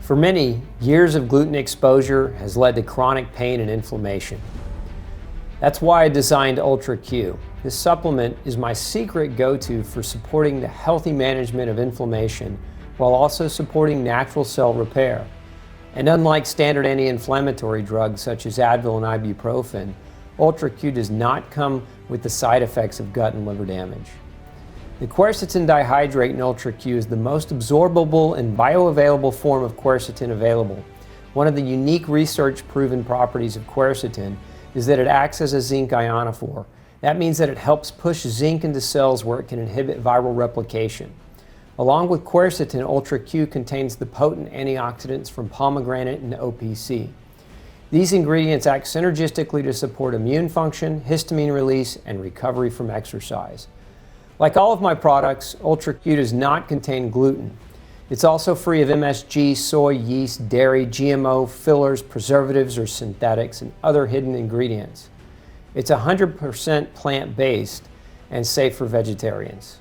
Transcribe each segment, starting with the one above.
For many, years of gluten exposure has led to chronic pain and inflammation. That's why I designed Ultra Q. This supplement is my secret go-to for supporting the healthy management of inflammation while also supporting natural cell repair. And unlike standard anti-inflammatory drugs such as Advil and ibuprofen, Ultra Q does not come with the side effects of gut and liver damage. The quercetin dihydrate in Ultra Q is the most absorbable and bioavailable form of quercetin available. One of the unique research-proven properties of quercetin is that it acts as a zinc ionophore. That means that it helps push zinc into cells where it can inhibit viral replication. Along with quercetin, Ultra Q contains the potent antioxidants from pomegranate and OPC. These ingredients act synergistically to support immune function, histamine release, and recovery from exercise. Like all of my products, Ultra Q does not contain gluten. It's also free of MSG, soy, yeast, dairy, GMO, fillers, preservatives, or synthetics, and other hidden ingredients. It's 100% plant-based and safe for vegetarians.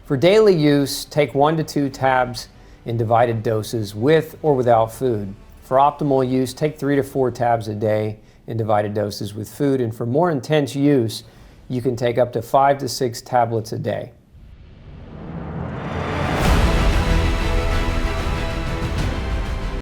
For daily use, take 1 to 2 tabs in divided doses with or without food. For optimal use, take 3 to 4 tabs a day in divided doses with food, and for more intense use, you can take up to 5 to 6 tablets a day.